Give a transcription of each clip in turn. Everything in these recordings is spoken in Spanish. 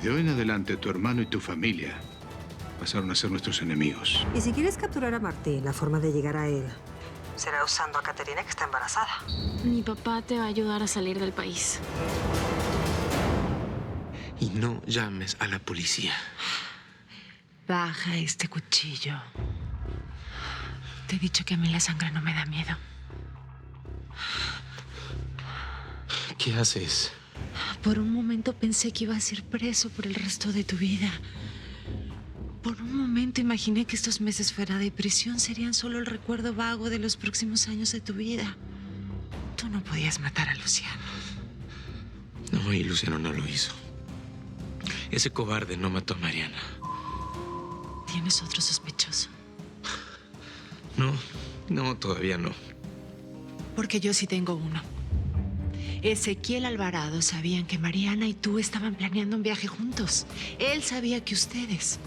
Desde hoy en adelante, tu hermano y tu familia pasaron a ser nuestros enemigos. Y si quieres capturar a Martín, la forma de llegar a él será usando a Caterina, que está embarazada. Mi papá te va a ayudar a salir del país. Y no llames a la policía. Baja este cuchillo. Te he dicho que a mí la sangre no me da miedo. ¿Qué haces? Por un momento pensé que ibas a ir preso por el resto de tu vida. Por un momento imaginé que estos meses fuera de prisión serían solo el recuerdo vago de los próximos años de tu vida. Tú no podías matar a Luciano. No, y Luciano no lo hizo. Ese cobarde no mató a Mariana. ¿Tienes otro sospechoso? No, todavía no. Porque yo sí tengo uno. Ezequiel Alvarado sabían que Mariana y tú estaban planeando un viaje juntos. Él sabía que ustedes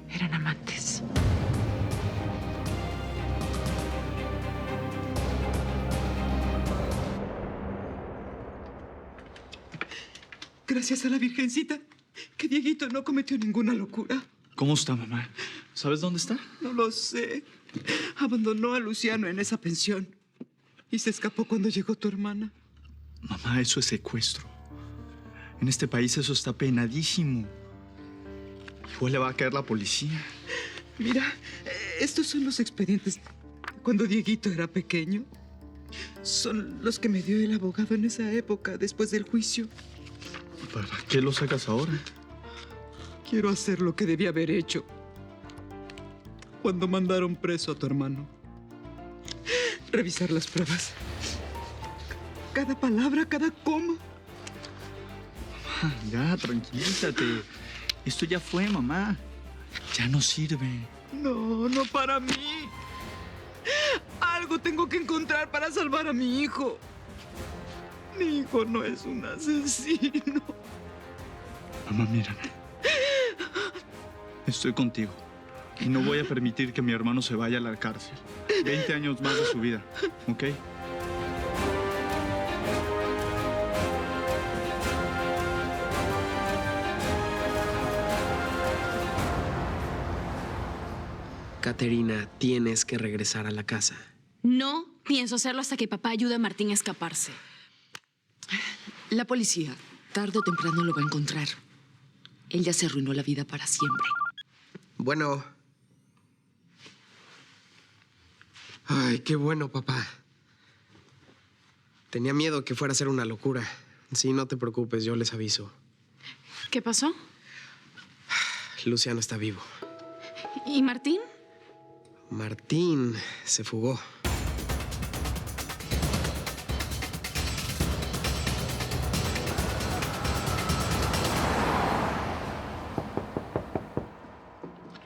eran amantes. Gracias a la Virgencita, que Dieguito no cometió ninguna locura. ¿Cómo está, mamá? ¿Sabes dónde está? No lo sé. Abandonó a Luciano en esa pensión y se escapó cuando llegó tu hermana. Mamá, eso es secuestro. En este país eso está penadísimo. Igual le va a caer la policía. Mira, estos son los expedientes de cuando Dieguito era pequeño. Son los que me dio el abogado en esa época, después del juicio. ¿Para qué lo sacas ahora? Quiero hacer lo que debía haber hecho cuando mandaron preso a tu hermano. Revisar las pruebas. Cada palabra, cada coma. Mamá, ya, tranquilízate. Esto ya fue, mamá. Ya no sirve. No, no para mí. Algo tengo que encontrar para salvar a mi hijo. Mi hijo no es un asesino. Mamá, mírame. Estoy contigo. Y no voy a permitir que mi hermano se vaya a la cárcel. 20 años más de su vida, ¿ok? Caterina, tienes que regresar a la casa. No pienso hacerlo hasta que papá ayude a Martín a escaparse. La policía, tarde o temprano lo va a encontrar. Él ya se arruinó la vida para siempre. Bueno. Ay, qué bueno, papá. Tenía miedo que fuera a ser una locura. Sí, no te preocupes, yo les aviso. ¿Qué pasó? Luciano está vivo. ¿Y Martín? Martín se fugó.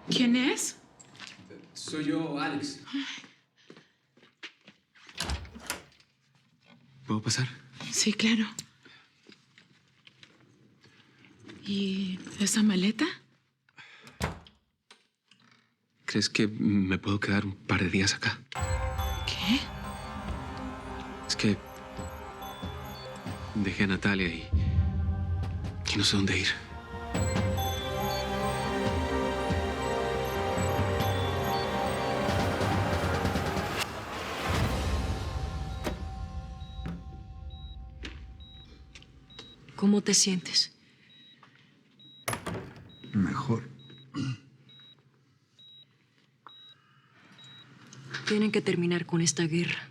¿Quién es? Soy yo, Alex. ¿Puedo pasar? Sí, claro. ¿Y esa maleta? ¿Crees que me puedo quedar un par de días acá? ¿Qué? Es que dejé a Natalia y no sé dónde ir. ¿Cómo te sientes? Mejor. Tienen que terminar con esta guerra.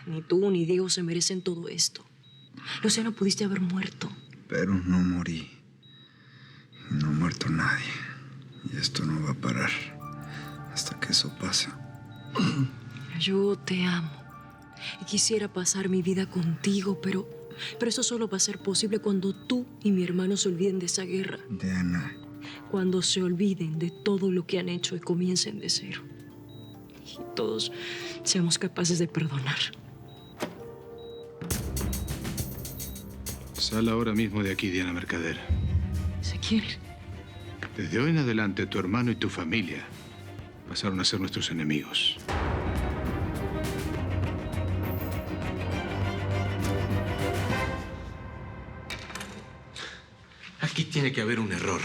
Ni tú ni Diego se merecen todo esto. Luciano, pudiste haber muerto. Pero no morí. No ha muerto nadie. Y esto no va a parar hasta que eso pase. Yo te amo. Y quisiera pasar mi vida contigo, pero eso solo va a ser posible cuando tú y mi hermano se olviden de esa guerra. Diana. Cuando se olviden de todo lo que han hecho y comiencen de cero. Y todos seamos capaces de perdonar. Sal ahora mismo de aquí, Diana Mercader. Ezequiel. Desde hoy en adelante, tu hermano y tu familia pasaron a ser nuestros enemigos. Aquí tiene que haber un error.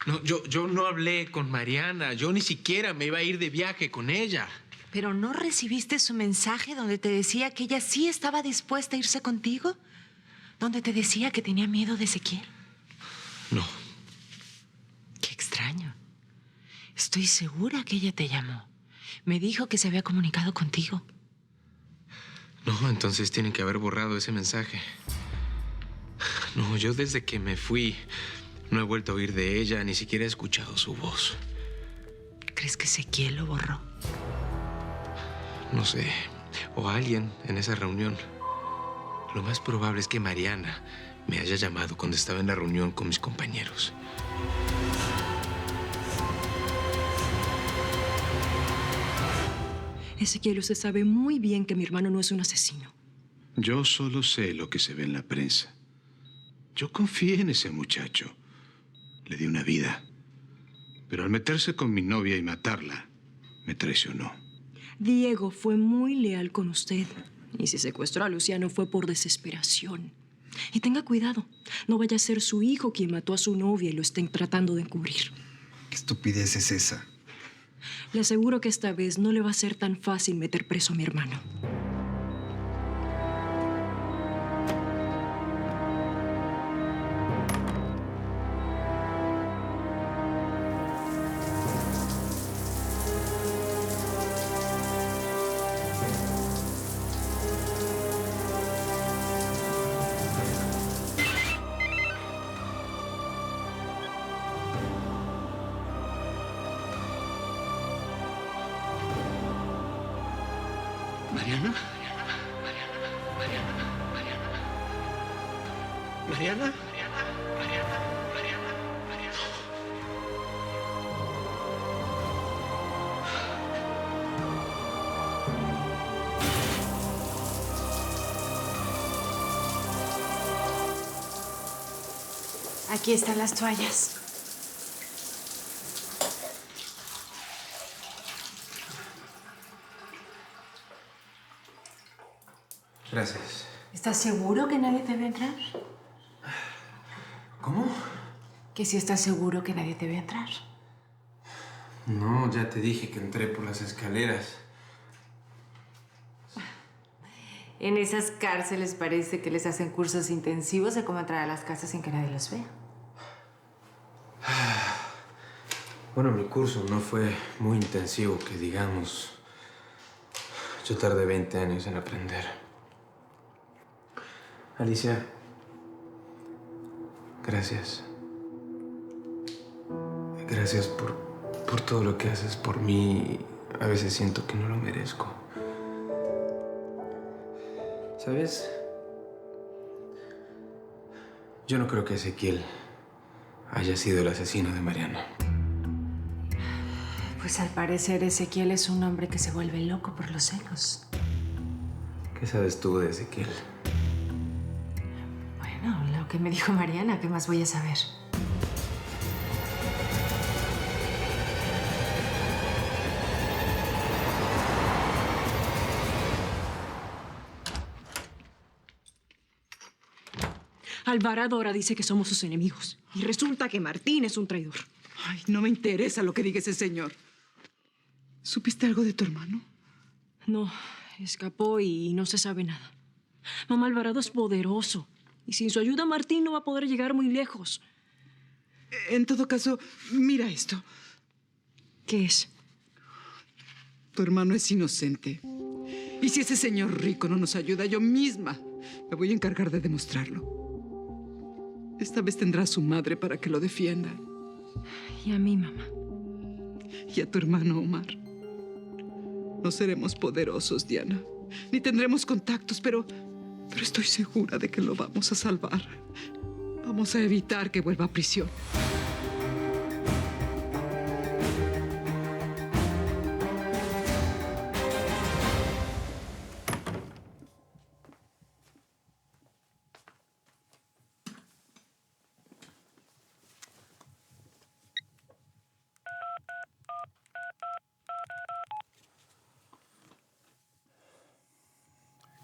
No, yo no hablé con Mariana. Yo ni siquiera me iba a ir de viaje con ella. ¿Pero no recibiste su mensaje donde te decía que ella sí estaba dispuesta a irse contigo? ¿Donde te decía que tenía miedo de Ezequiel? No. Qué extraño. Estoy segura que ella te llamó. Me dijo que se había comunicado contigo. No, entonces tienen que haber borrado ese mensaje. No, yo desde que me fui no he vuelto a oír de ella, ni siquiera he escuchado su voz. ¿Crees que Ezequiel lo borró? No sé. O alguien en esa reunión. Lo más probable es que Mariana me haya llamado cuando estaba en la reunión con mis compañeros. Ezequiel, usted sabe muy bien que mi hermano no es un asesino. Yo solo sé lo que se ve en la prensa. Yo confié en ese muchacho. Le di una vida. Pero al meterse con mi novia y matarla, me traicionó. Diego fue muy leal con usted. Y si secuestró a Luciano fue por desesperación. Y tenga cuidado. No vaya a ser su hijo quien mató a su novia y lo estén tratando de encubrir. ¿Qué estupidez es esa? Le aseguro que esta vez no le va a ser tan fácil meter preso a mi hermano. ¿Mariana? ¿Mariana? Aquí están las toallas. Gracias. ¿Estás seguro que nadie te ve entrar? ¿Cómo? Que sí estás seguro que nadie te ve entrar. No, ya te dije que entré por las escaleras. En esas cárceles parece que les hacen cursos intensivos de cómo entrar a las casas sin que nadie los vea. Bueno, mi curso no fue muy intensivo, que digamos. Yo tardé 20 años en aprender. Alicia, gracias. Gracias por todo lo que haces por mí. A veces siento que no lo merezco. ¿Sabes? Yo no creo que Ezequiel haya sido el asesino de Mariana. Pues al parecer Ezequiel es un hombre que se vuelve loco por los celos. ¿Qué sabes tú de Ezequiel? Bueno, lo que me dijo Mariana, ¿qué más voy a saber? Alvarado ahora dice que somos sus enemigos. Y resulta que Martín es un traidor. Ay, no me interesa lo que diga ese señor. ¿Supiste algo de tu hermano? No, escapó y no se sabe nada. Mamá, Alvarado es poderoso. Y sin su ayuda, Martín no va a poder llegar muy lejos. En todo caso, mira esto. ¿Qué es? Tu hermano es inocente. Y si ese señor rico no nos ayuda, yo misma me voy a encargar de demostrarlo. Esta vez tendrá a su madre para que lo defienda. Y a mí, mamá. Y a tu hermano Omar. No seremos poderosos, Diana. Ni tendremos contactos, pero estoy segura de que lo vamos a salvar. Vamos a evitar que vuelva a prisión.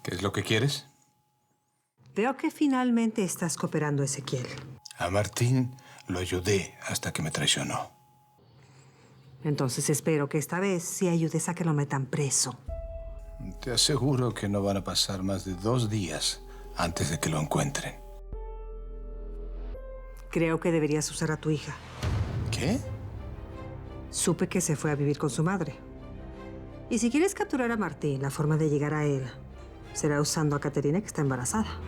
¿Qué es lo que quieres? Veo que finalmente estás cooperando, Ezequiel. A Martín lo ayudé hasta que me traicionó. Entonces espero que esta vez sí ayudes a que lo metan preso. Te aseguro que no van a pasar más de 2 días antes de que lo encuentren. Creo que deberías usar a tu hija. ¿Qué? Supe que se fue a vivir con su madre. Y si quieres capturar a Martín, la forma de llegar a él será usando a Caterina, que está embarazada.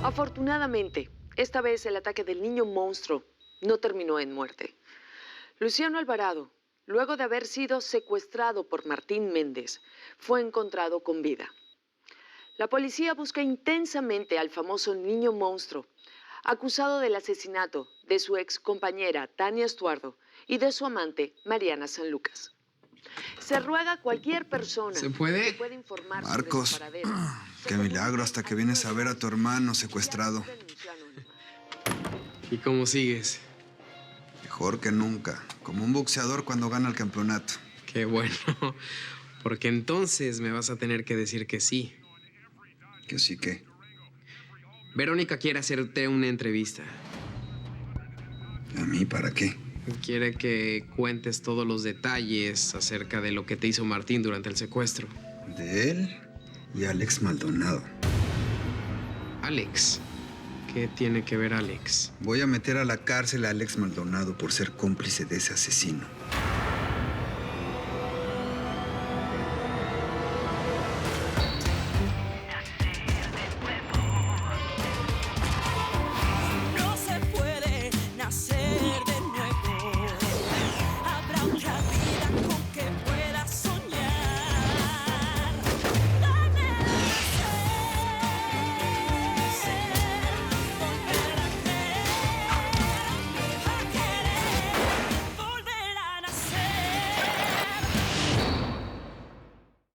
Afortunadamente, esta vez el ataque del niño monstruo no terminó en muerte. Luciano Alvarado, luego de haber sido secuestrado por Martín Méndez, fue encontrado con vida. La policía busca intensamente al famoso niño monstruo, acusado del asesinato de su ex compañera Tania Estuardo y de su amante Mariana Sanlúcar. Se ruega a cualquier persona ¿Se puede? que pueda informar Marcos, sobre su paradero. qué milagro hasta que vienes a ver a tu hermano secuestrado. ¿Y cómo sigues? Mejor que nunca, como un boxeador cuando gana el campeonato. Qué bueno, porque entonces me vas a tener que decir que sí. ¿Que sí qué? Verónica quiere hacerte una entrevista. ¿A mí para qué? Quiere que cuentes todos los detalles acerca de lo que te hizo Martín durante el secuestro. De él y Alex Maldonado. Alex. ¿Qué tiene que ver Alex? Voy a meter a la cárcel a Alex Maldonado por ser cómplice de ese asesino.